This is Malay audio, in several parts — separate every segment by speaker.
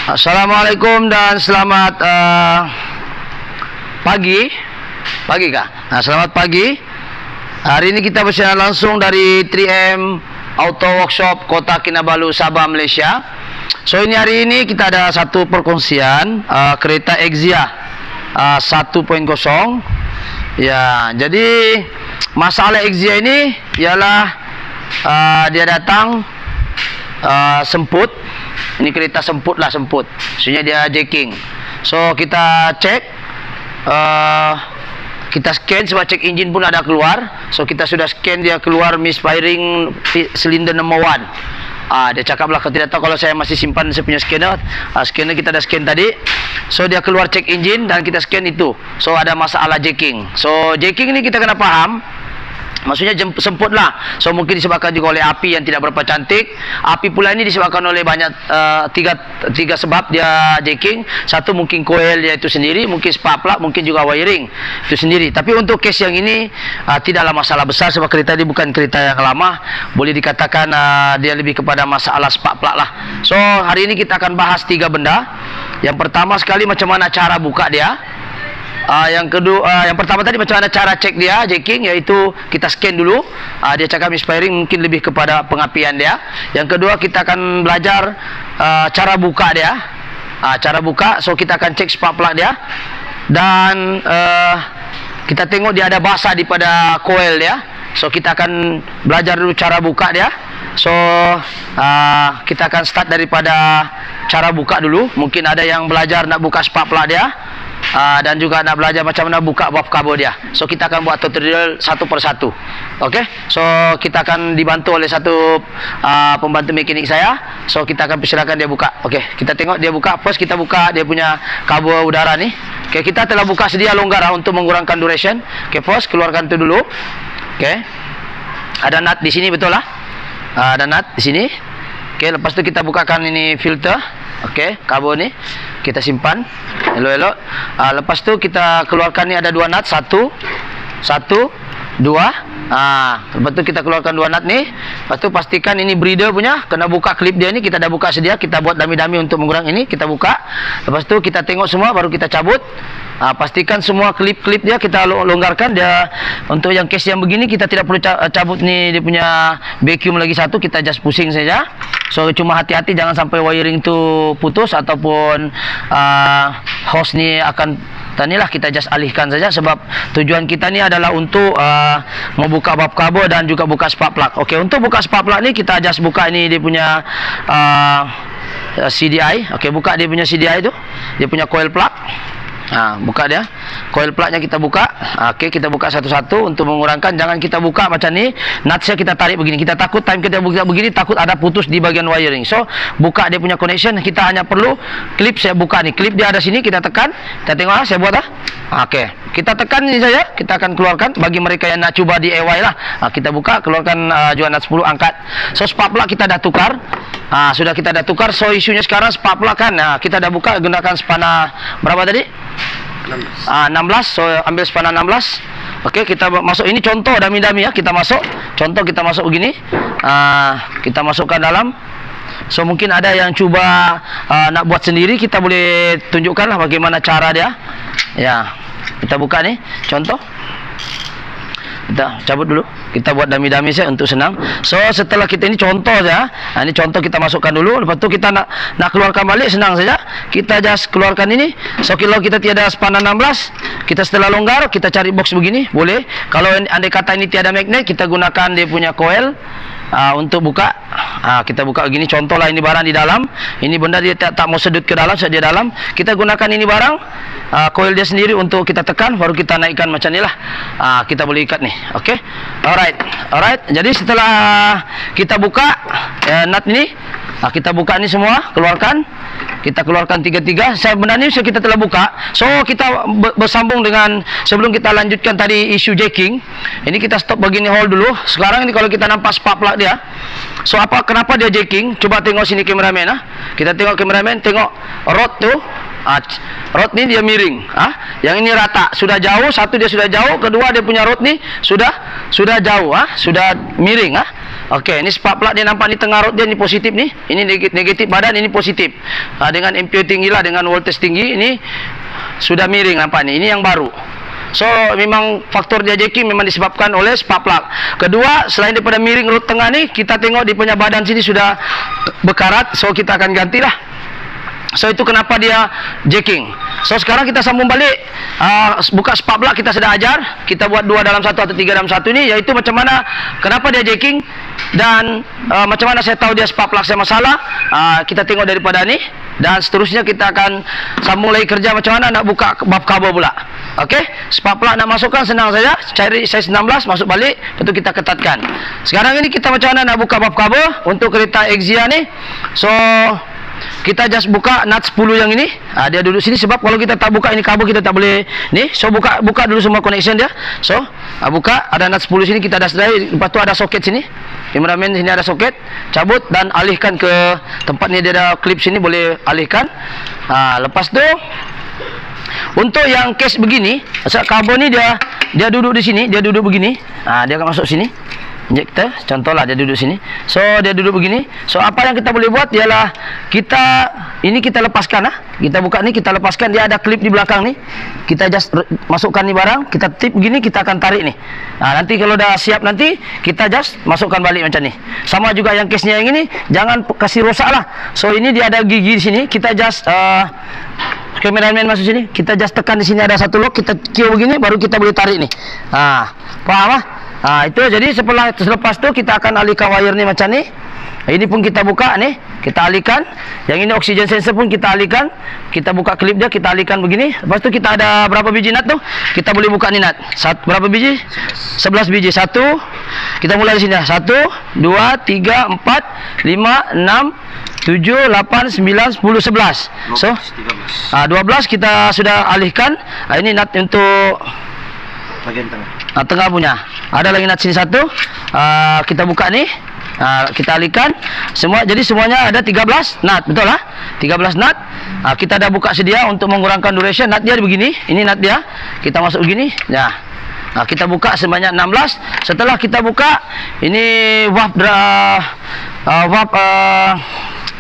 Speaker 1: Assalamualaikum dan selamat pagi. Pagi kak. Nah, selamat pagi. Hari ini kita bersiaran langsung dari 3M Auto Workshop Kota Kinabalu, Sabah, Malaysia. So hari ini kita ada satu perkongsian kereta Exia 1.0. Ya, jadi masalah Exia ini ialah dia datang semput. Ini kereta semput lah, semput. Maksudnya dia jacking. So kita cek, kita scan sebab cek engine pun ada keluar. So kita sudah scan, dia keluar misfiring silinder number 1. Dia cakap lah, tidak tahu kalau saya masih simpan saya punya scanner. Scanner kita dah scan tadi. So dia keluar cek engine dan kita scan itu. So ada masalah jacking. So jacking ini kita kena faham. Maksudnya semput lah. So mungkin disebabkan juga oleh api yang tidak berapa cantik. Api pula ini disebabkan oleh banyak tiga sebab dia jacking. Satu mungkin coil dia itu sendiri, mungkin spark plug, mungkin juga wiring itu sendiri. Tapi untuk case yang ini tidaklah masalah besar sebab kereta ini bukan kereta yang lama. Boleh dikatakan dia lebih kepada masalah spark plug lah. So hari ini kita akan bahas 3 benda. Yang pertama sekali macam mana cara buka dia. Yang kedua, yang pertama tadi macam mana cara cek dia jacking, iaitu kita scan dulu. Dia cakap misfiring, mungkin lebih kepada pengapian dia. Yang kedua kita akan belajar cara buka dia. Cara buka, so kita akan cek spark plug dia. Dan kita tengok dia ada basah di pada coil dia. So kita akan belajar dulu cara buka dia. So kita akan start daripada cara buka dulu. Mungkin ada yang belajar nak buka spark plug dia. Dan juga nak belajar macam mana buka valve carbo dia. So kita akan buat tutorial satu persatu. Okey. So kita akan dibantu oleh satu pembantu mekanik saya. So kita akan persilakan dia buka. Okey, kita tengok dia buka. First kita buka dia punya karbo udara ni. Okey, kita telah buka sedia longgar untuk mengurangkan duration. Okey, first keluarkan tu dulu. Okey. Ada nut di sini, betul lah. Ada nut di sini. Okey, lepas tu kita bukakan ini filter. Okey, karbo ni kita simpan elok-elok. Lepas tu kita keluarkan ni ada 2 nut, 1 2. Lepas tu kita keluarkan 2 nut ni. Lepas tu pastikan ini breather punya, kena buka klip dia ni, kita dah buka sedia, kita buat dami-dami untuk mengurangi ini, kita buka. Lepas tu kita tengok semua baru kita cabut. Pastikan semua klip-klip dia kita longgarkan dia. Untuk yang case yang begini kita tidak perlu cabut ni dia punya vacuum lagi satu, kita just pusing saja. So cuma hati-hati jangan sampai wiring tu putus ataupun hose ni akan tanilah, kita just alihkan saja sebab tujuan kita ni adalah untuk membuka valve carbo dan juga buka spark plug. Okey, untuk buka spark plug ni kita just buka ni dia punya CDI. Okey, buka dia punya CDI tu, dia punya coil plug. Buka dia coil plugnya, kita buka. Okey, kita buka satu-satu untuk mengurangkan. Jangan kita buka macam ni, nutsnya kita tarik begini. Kita takut time kita buka begini, takut ada putus di bagian wiring. So buka dia punya connection. Kita hanya perlu klip. Saya buka ni, klip dia ada sini, kita tekan. Kita tengok saya buat Okey, kita tekan ni saja, kita akan keluarkan. Bagi mereka yang nak cuba DIY lah, kita buka, keluarkan jual nut 10, angkat. So spark plug kita dah tukar. Sudah kita dah tukar. So isunya sekarang spark plug kan, kita dah buka, gunakan spana berapa tadi? 16. So ambil spana 16. Okey, kita masuk. Ini contoh dami-dami ya, kita masuk. Contoh kita masuk begini. Kita masukkan dalam. So mungkin ada yang cuba nak buat sendiri, kita boleh tunjukkanlah bagaimana cara dia. Ya, kita buka ni contoh. Kita cabut dulu. Kita buat dami-dami saja untuk senang. So setelah kita ini contoh saja. Ini contoh kita masukkan dulu. Lepas tu kita nak keluarkan balik, senang saja. Kita just keluarkan ini. So kalau kita tiada spana 16, kita setelah longgar kita cari box begini, boleh. Kalau andai kata ini tiada magnet, kita gunakan dia punya coil untuk buka. Kita buka begini. Contohlah ini barang di dalam. Ini benda dia tak mau sedut ke dalam, saja dalam. Kita gunakan ini barang, coil dia sendiri untuk kita tekan, baru kita naikkan macam ni lah. Kita boleh ikat ni. Okey. Alright. Jadi setelah kita buka nut ini, kita buka ni semua, keluarkan. Kita keluarkan 3-3. Benda ni kita telah buka. So kita bersambung dengan sebelum kita lanjutkan tadi isu jacking. Ini kita stop begini, hold dulu. Sekarang ni kalau kita nampak spark plug dia. So kenapa dia jacking? Coba tengok sini kameraman. Kita tengok kameraman, tengok rod tu. Rod ni dia miring. Yang ini rata, sudah jauh. Satu dia sudah jauh, kedua dia punya rod ni sudah jauh. Sudah miring. Okey, ini spark plug dia nampak ni tengah rod dia ni positif ni. Ini negatif badan, ini positif. Dengan ampere tinggi lah, dengan voltage tinggi, ini sudah miring nampak ni. Ini yang baru. So memang faktor dia jacking memang disebabkan oleh spark plug. Kedua, selain daripada miring rod tengah ni, kita tengok di punya badan sini sudah berkarat. So kita akan gantilah. So itu kenapa dia jacking. So sekarang kita sambung balik, buka spark plug kita sudah ajar. Kita buat 2 dalam 1 atau 3 dalam 1 ni, iaitu macam mana, kenapa dia jacking, dan macam mana saya tahu dia spark plug saya masalah. Kita tengok daripada ni, dan seterusnya kita akan sambung lagi kerja macam mana nak buka valve cover pula. Okey, spark plug nak masukkan senang saja, cari size 16, masuk balik, lepas tu kita ketatkan. Sekarang ini kita macam mana nak buka valve cover untuk kereta Exia ni. So kita just buka nut 10 yang ini. Dia duduk sini, sebab kalau kita tak buka ini kabel kita tak boleh ni. So buka dulu semua connection dia. So buka, ada nut 10 sini, kita dah sedai. Lepas tu ada soket sini. Cameraman sini ada soket. Cabut dan alihkan ke tempat ni, dia ada klip sini, boleh alihkan. Lepas tu untuk yang case begini, kabel ni dia duduk di sini, dia duduk begini. Dia akan masuk sini. Injektor, contohlah dia duduk sini. So dia duduk begini. So apa yang kita boleh buat ialah kita lepaskan Kita buka ni, kita lepaskan, dia ada klip di belakang ni. Kita just masukkan ni barang, kita tip begini, kita akan tarik ni. Nanti kalau dah siap nanti kita just masukkan balik macam ni. Sama juga yang case-nya yang ini, jangan kasih rosak lah. So ini dia ada gigi di sini, kita just kameraman masuk sini, kita just tekan di sini ada satu lock, kita kio begini baru kita boleh tarik ni. Faham itu. Jadi selepas tu kita akan alihkan wire ni macam ni. Ini pun kita buka ni, kita alihkan. Yang ini oxygen sensor pun kita alihkan. Kita buka klip dia, kita alihkan begini. Lepas tu kita ada berapa biji nut tu? Kita boleh buka ni nut. Berapa biji? 11 biji. Satu. Kita mulai di sini. 1, 2, 3, 4, 5, 6, 7, 8, 9, 10, 11. So 12 kita sudah alihkan. Ini nut untuk bagian tengah. Tengah punya. Ada lagi nut sini satu. Kita buka ni. Kita alihkan semua. Jadi semuanya ada 13 nut, betul lah? 13 nut. Kita dah buka sedia untuk mengurangkan duration. Nut dia begini. Ini nut dia. Kita masuk begini. Kita buka sebanyak 16. Setelah kita buka, ini valve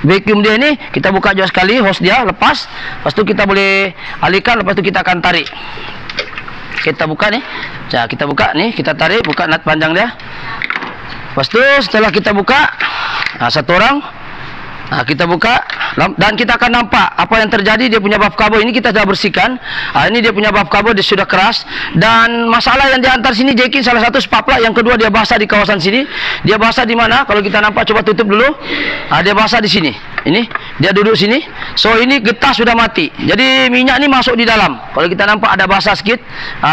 Speaker 1: vacuum dia ni, kita buka juga sekali hose dia, lepas. Lepas tu kita boleh alihkan. Lepas tu kita akan tarik. Kita buka ni. Kita buka ni, kita tarik, buka nut panjang dia. Lepas tu setelah kita buka, satu orang, kita buka dan kita akan nampak apa yang terjadi. Dia punya valve cover ini kita sudah bersihkan. Ini dia punya valve cover, dia sudah keras. Dan masalah yang diantar sini jacking, salah satu spark plug, yang kedua dia basah di kawasan sini. Dia basah di mana? Kalau kita nampak, coba tutup dulu. Dia basah di sini. Ini dia duduk sini. So ini getah sudah mati. Jadi minyak ni masuk di dalam. Kalau kita nampak ada basah sikit.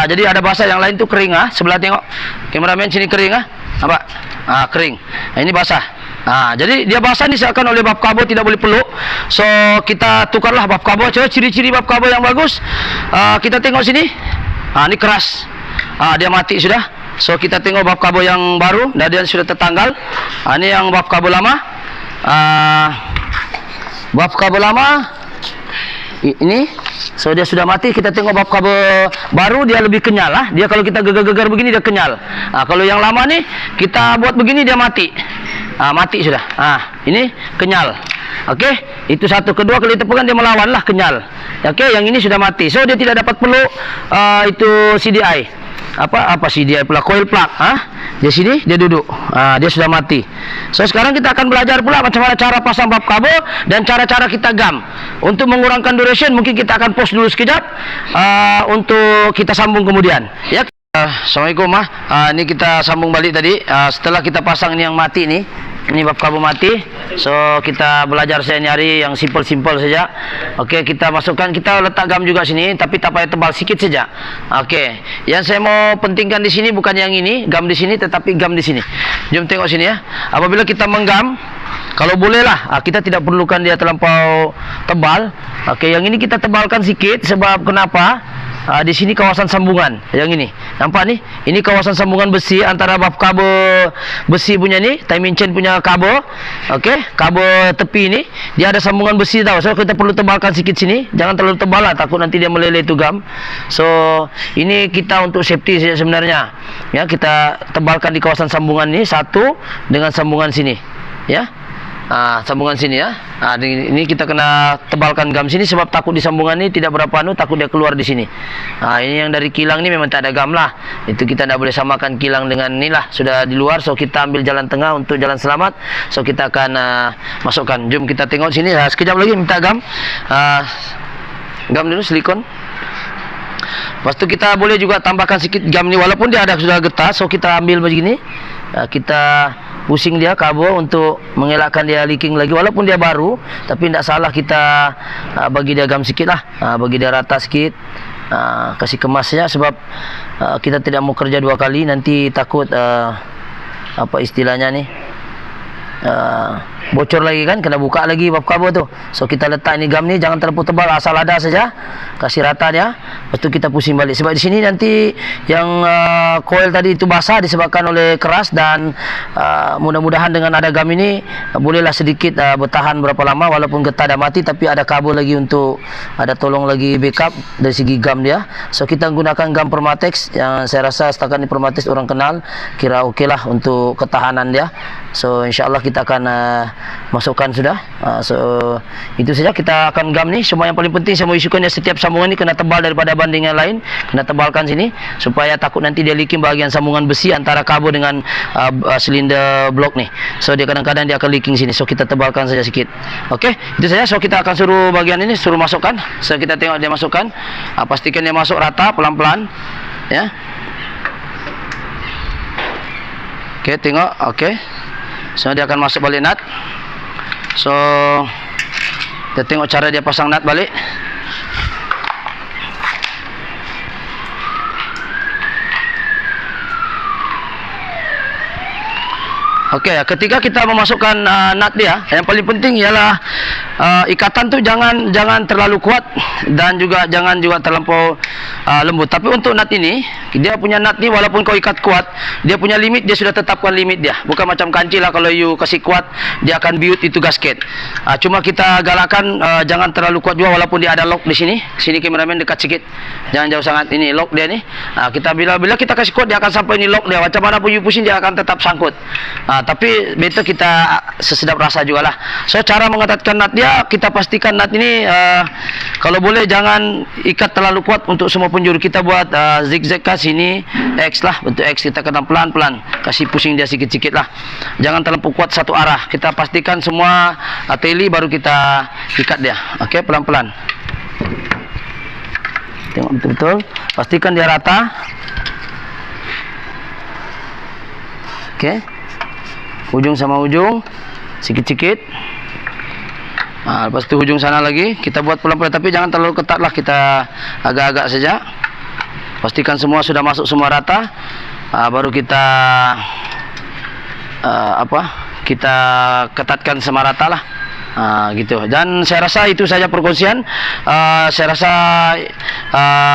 Speaker 1: Jadi ada basah, yang lain tu kering. Sebelah tengok. Kameramen sini kering. Nampak? Kering. Ini basah. Jadi dia basah disebabkan oleh valve cover tidak boleh peluk. So kita tukarlah valve cover. Coba ciri-ciri valve cover yang bagus. Kita tengok sini. Ini keras. Dia mati sudah. So kita tengok valve cover yang baru, dan dia sudah tertanggal. Ini yang valve cover lama. Valve cover lama ini. So dia sudah mati. Kita tengok valve cover baru, dia lebih kenyal lah. Dia kalau kita gegar-gegar begini dia kenyal. Kalau yang lama ni kita buat begini dia mati. Mati sudah. Ini kenyal. Okey, itu satu. Kedua, kalau kita pegang dia melawan lah, kenyal. Okey, yang ini sudah mati. So dia tidak dapat peluk itu CDI. Apa CDI pula, coil plug. Di sini dia duduk. Dia sudah mati. So sekarang kita akan belajar pula macam mana cara pasang valve cover dan cara-cara kita gam. Untuk mengurangkan duration, mungkin kita akan pause dulu sekejap untuk kita sambung kemudian. Ya. Assalamualaikum. Ini kita sambung balik tadi. Setelah kita pasang ini yang mati ni, ini valve cover mati. So kita belajar hari yang simple-simple saja. Okey, kita masukkan, kita letak gam juga sini, tapi tak payah tebal, sikit saja. Okey, yang saya mau pentingkan di sini bukan yang ini, gam di sini, tetapi gam di sini. Jom tengok sini ya. Apabila kita menggam, kalau bolehlah, kita tidak perlukan dia terlampau tebal. Okey, yang ini kita tebalkan sikit, sebab kenapa? di sini kawasan sambungan yang ini. Nampak ni? Ini kawasan sambungan besi antara bab kabel besi punya ni, timing chain punya kabel. Okey, kabel tepi ni dia ada sambungan besi tau. So kita perlu tebalkan sikit sini. Jangan terlalu tebal lah, takut nanti dia meleleh tu gam. So ini kita untuk safety saja sebenarnya. Ya, kita tebalkan di kawasan sambungan ni satu dengan sambungan sini. Ya. Sambungan sini ya. Ini kita kena tebalkan gam sini sebab takut di sambungan ni tidak berapa takut dia keluar di sini. Ini yang dari kilang ni memang tak ada gam lah. Itu kita tidak boleh samakan kilang dengan ni lah, sudah di luar. So kita ambil jalan tengah untuk jalan selamat. So kita akan masukkan. Jom kita tengok sini. Sekejap lagi minta gam. Gam dulu silikon. Lepas tu kita boleh juga tambahkan sikit gam ni walaupun dia ada sudah getah. So kita ambil begini. Kita pusing dia kabel untuk mengelakkan dia leaking lagi walaupun dia baru, tapi tidak salah kita bagi dia gam sikit lah, bagi dia rata sikit, kasih kemas saja sebab kita tidak mau kerja dua kali, nanti takut apa istilahnya ni, bocor lagi kan, kena buka lagi bab kabel tu. So kita letak ini gam ni jangan terlalu tebal, asal ada saja, kasih rata dia. Lepas tu kita pusing balik sebab di sini nanti yang coil tadi itu basah disebabkan oleh keras, dan mudah-mudahan dengan ada gam ini bolehlah sedikit bertahan berapa lama walaupun getah dah mati, tapi ada kabel lagi untuk ada tolong lagi backup dari segi gam dia. So kita gunakan gam Permatex yang saya rasa setakat ni Permatex orang kenal, kira okey lah untuk ketahanan dia. So insyaAllah kita akan masukkan sudah. So itu saja, kita akan gam ni. Semua yang paling penting saya mau isukan, setiap sambungan ni kena tebal daripada banding yang lain, kena tebalkan sini supaya takut nanti dia leaking bahagian sambungan besi antara kabel dengan silinder blok ni. So dia kadang-kadang dia akan leaking sini, so kita tebalkan saja sikit. Okey, itu saja. So kita akan suruh bahagian ini, suruh masukkan. So kita tengok dia masukkan, pastikan dia masuk rata pelan-pelan ya. Okey, tengok. Okey, so dia akan masuk balik nut. So kita tengok cara dia pasang nut balik. Okey, ketika kita memasukkan nut dia, yang paling penting ialah ikatan tu jangan terlalu kuat dan juga jangan juga terlampau lembut. Tapi untuk nut ini, dia punya nut ni walaupun kau ikat kuat, dia punya limit dia sudah tetapkan limit dia. Bukan macam kancil lah, kalau you kasih kuat dia akan biut itu gasket. Cuma kita galakkan jangan terlalu kuat juga walaupun dia ada lock di sini. Sini kameramen dekat sikit. Jangan jauh sangat, ini lock dia ni. Kita bila kita kasih kuat dia akan sampai ni lock dia. Macam mana pun you pusing dia akan tetap sangkut. Tapi better kita sesedap rasa jugalah. So cara mengetatkan nut dia, kita pastikan nut ini kalau boleh jangan ikat terlalu kuat untuk semua penjuru. Kita buat zigzag kat sini, X lah, bentuk X. Kita kena pelan-pelan kasih pusing dia sikit-sikit lah, jangan terlalu kuat satu arah. Kita pastikan semua tali baru kita ikat dia. Okey, pelan-pelan. Tengok betul-betul, pastikan dia rata. Okey, ujung sama ujung sikit-sikit. Lepas tu hujung sana lagi kita buat pelan-pelan, tapi jangan terlalu ketat lah, kita agak-agak saja. Pastikan semua sudah masuk semua rata, baru kita kita ketatkan sama rata lah. Gitu. Dan saya rasa itu saja perkongsian. Saya rasa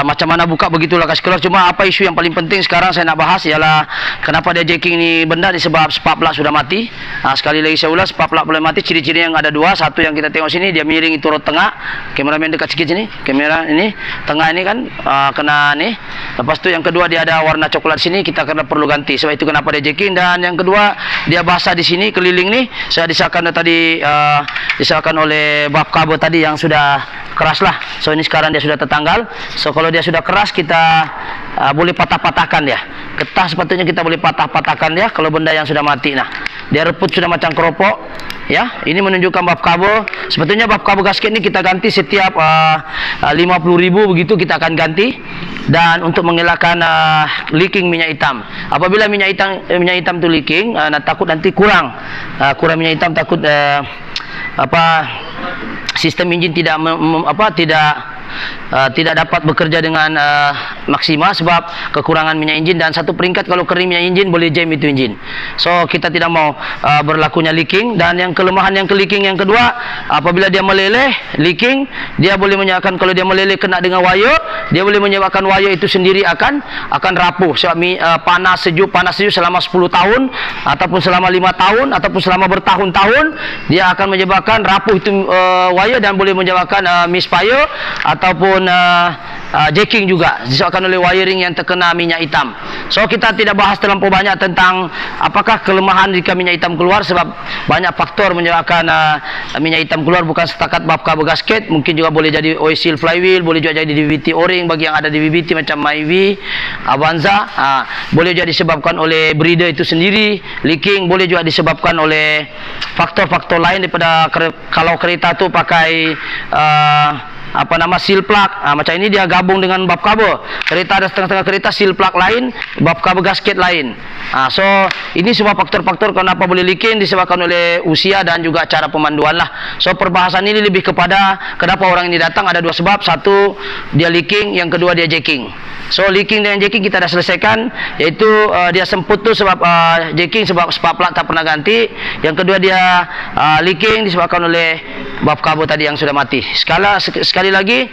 Speaker 1: macam mana buka begitulah kasih keluar. Cuma apa isu yang paling penting sekarang saya nak bahas ialah kenapa dia jacking ni benda ni, sebab spark plug sudah mati. Sekali lagi saya ulas, spark plug boleh mati. Ciri-ciri yang ada dua. Satu yang kita tengok sini, dia miring itu rod tengah. Kameramen dekat sikit sini. Kamera ini tengah ini kan kena ni. Lepas tu yang kedua dia ada warna coklat sini, kita kena perlu ganti. Sebab itu kenapa dia jacking. Dan yang kedua dia basah di sini keliling ni. Saya disahkan tadi disahkan oleh bab kabel tadi yang sudah keras lah. So ini sekarang dia sudah tertanggal. So kalau dia sudah keras, kita boleh patah-patahkan dia. Getah sepatutnya kita boleh patah-patahkan dia kalau benda yang sudah mati. Nah, dia reput sudah macam keropok. Ya, ini menunjukkan bab kabel. Sebetulnya bab kabel gasket ini kita ganti setiap 50.000 begitu kita akan ganti. Dan untuk mengelakkan leaking minyak hitam. Apabila minyak hitam tu leaking, takut nanti kurang minyak hitam, takut sistem enjin tidak tidak dapat bekerja dengan maksimal sebab kekurangan minyak enjin, dan satu peringkat kalau kering minyak enjin boleh jam itu enjin. So kita tidak mau berlakunya leaking. Dan yang kelemahan yang leaking yang kedua, apabila dia meleleh leaking, dia boleh menyebabkan, kalau dia meleleh kena dengan wire, dia boleh menyebabkan wire itu sendiri akan rapuh sebab panas sejuk selama 10 tahun ataupun selama 5 tahun ataupun selama bertahun-tahun, dia akan menyebabkan rapuh itu wire dan boleh menyebabkan misfire ataupun jacking juga disebabkan oleh wiring yang terkena minyak hitam. So kita tidak bahas terlampau banyak tentang apakah kelemahan jika minyak hitam keluar, sebab banyak faktor menyebabkan minyak hitam keluar, bukan setakat bab kabel gasket, mungkin juga boleh jadi oil seal flywheel, boleh juga jadi DVT o-ring bagi yang ada DVT macam Myvi, Avanza, boleh juga disebabkan oleh breeder itu sendiri leaking, boleh juga disebabkan oleh faktor-faktor lain daripada kalau kereta tu pakai seal plug, macam ini dia gabung dengan bab kabel. Kereta ada setengah-setengah kereta seal plug lain, bab kabel gasket lain. So ini semua faktor-faktor kenapa boleh leaking disebabkan oleh usia dan juga cara pemanduan lah. So perbahasan ini lebih kepada kenapa orang ini datang, ada dua sebab. Satu, dia leaking, yang kedua dia jacking. So leaking dan jacking kita dah selesaikan, iaitu dia semput tu sebab jacking sebab spark plug tak pernah ganti. Yang kedua dia leaking disebabkan oleh bab kabel tadi yang sudah mati. Sekali lagi,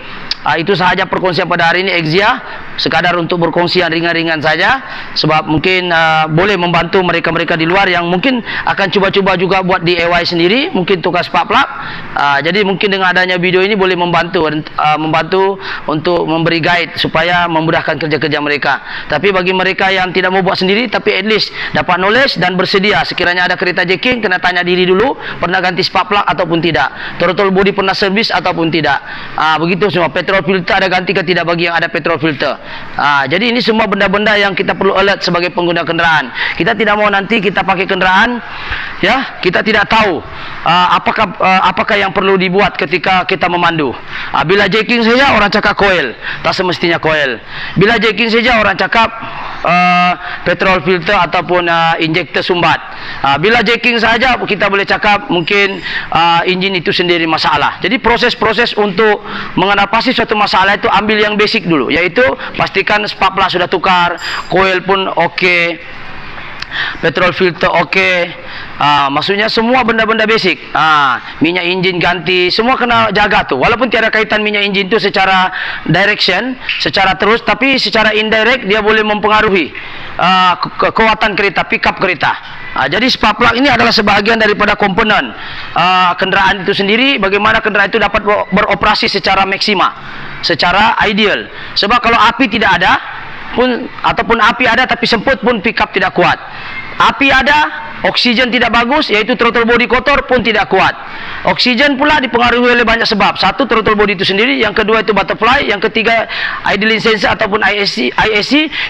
Speaker 1: itu sahaja perkongsian pada hari ini Exia, sekadar untuk berkongsi yang ringan-ringan saja, sebab mungkin boleh membantu mereka-mereka di luar yang mungkin akan cuba-cuba juga buat DIY sendiri, mungkin tukar spark plug. Jadi mungkin dengan adanya video ini boleh membantu untuk memberi guide supaya memudahkan kerja-kerja mereka. Tapi bagi mereka yang tidak mau buat sendiri tapi at least dapat knowledge dan bersedia, sekiranya ada kereta jacking, kena tanya diri dulu pernah ganti spark plug ataupun tidak, throttle body pernah servis ataupun tidak. Begitu semua. Petrol filter ada ganti ke tidak bagi yang ada petrol filter. Jadi ini semua benda-benda yang kita perlu alert sebagai pengguna kenderaan. Kita tidak mau nanti kita pakai kenderaan, ya, kita tidak tahu apakah yang perlu dibuat ketika kita memandu. Bila jacking saja orang cakap coil, tak semestinya coil. Bila jacking saja orang cakap petrol filter ataupun injektor sumbat. Bila jacking saja kita boleh cakap mungkin enjin itu sendiri masalah. Jadi proses-proses untuk mengatasi suatu masalah itu ambil yang basic dulu, iaitu pastikan spark plug sudah tukar, coil pun okey, petrol filter okey. Maksudnya semua benda-benda basic. Minyak enjin ganti, semua kena jaga tu. Walaupun tiada kaitan minyak enjin tu secara direction, secara terus, tapi secara indirect dia boleh mempengaruhi kekuatan kereta, pick up kereta. Jadi spark plug ini adalah sebahagian daripada komponen kenderaan itu sendiri. Bagaimana kenderaan itu dapat beroperasi secara maksima, secara ideal. Sebab kalau api tidak ada pun, ataupun api ada tapi semput pun pick up tidak kuat. Api ada, oksigen tidak bagus, iaitu throttle body kotor pun tidak kuat. Oksigen pula dipengaruhi oleh banyak sebab. Satu, throttle body itu sendiri. Yang kedua itu butterfly. Yang ketiga, idling sensor ataupun ISC.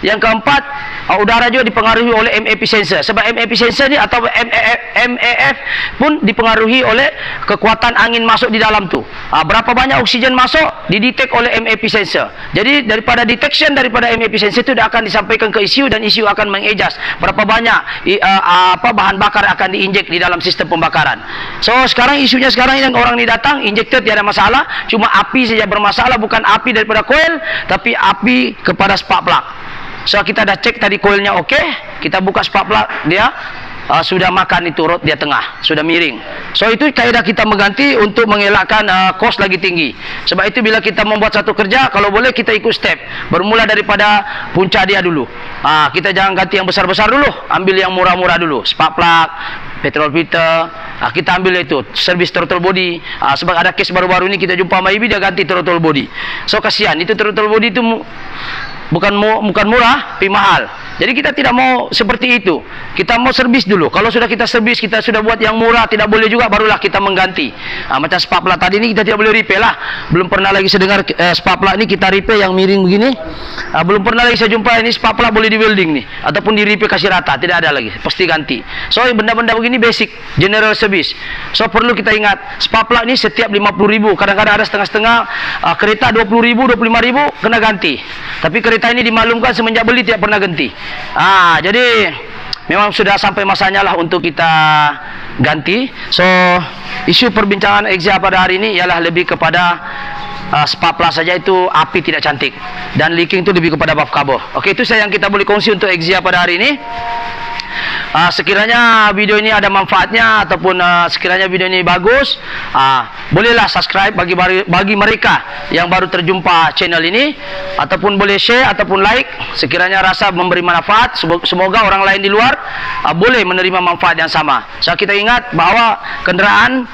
Speaker 1: Yang keempat, udara juga dipengaruhi oleh MAP sensor. Sebab MAP sensor ni atau MAF pun dipengaruhi oleh kekuatan angin masuk di dalam tu. Berapa banyak oksigen masuk didetek oleh MAP sensor. Jadi daripada detection daripada MAP sensor itu dia akan disampaikan ke ECU dan ECU akan mengadjust berapa banyak bahan bakar akan diinjek di dalam sistem pembakaran. So sekarang isunya sekarang yang orang ni datang, injektor tiada masalah, cuma api saja bermasalah, bukan api daripada coil tapi api kepada spark plug. So kita dah cek tadi coilnya okey, kita buka spark plug, dia sudah makan itu rod dia tengah, sudah miring. So itu kaedah kita mengganti untuk mengelakkan kos lagi tinggi. Sebab itu bila kita membuat satu kerja, kalau boleh kita ikut step, bermula daripada punca dia dulu. Kita jangan ganti yang besar-besar dulu, ambil yang murah-murah dulu, spark plug, petrol filter. Kita ambil itu servis throttle body. Sebab ada kes baru-baru ini kita jumpa Myvi, dia ganti throttle body. So kasihan, itu throttle body itu bukan murah tapi mahal. Jadi kita tidak mau seperti itu. Kita mau servis dulu. Kalau sudah kita servis, kita sudah buat yang murah, tidak boleh juga, barulah kita mengganti. Macam spark plug tadi ini kita tidak boleh repair lah. Belum pernah lagi saya dengar spark plug ini kita repair yang miring begini. Belum pernah lagi saya jumpa ini spark plug boleh di welding nih, ataupun di repair kasih rata. Tidak ada lagi, pasti ganti. So benda-benda begini basic, general service. So perlu kita ingat, spark plug ini setiap 50.000. Kadang-kadang ada setengah-setengah kereta 20.000, 25.000 kena ganti. Tapi kereta ini dimaklumkan semenjak beli tidak pernah ganti. Jadi memang sudah sampai masanya lah untuk kita ganti. So isu perbincangan Exia pada hari ini ialah lebih kepada spark plug saja itu api tidak cantik, dan leaking itu lebih kepada bab karbo. Oke, itu saya yang kita boleh kongsi untuk Exia pada hari ini. Sekiranya video ini ada manfaatnya ataupun sekiranya video ini bagus, bolehlah subscribe bagi mereka yang baru terjumpa channel ini, ataupun boleh share ataupun like sekiranya rasa memberi manfaat. Semoga orang lain di luar boleh menerima manfaat yang sama. So kita ingat bahawa kenderaan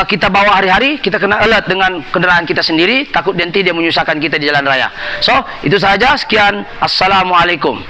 Speaker 1: kita bawa hari-hari, kita kena alert dengan kenderaan kita sendiri, takut nanti dia menyusahkan kita di jalan raya. So itu sahaja, sekian, assalamualaikum.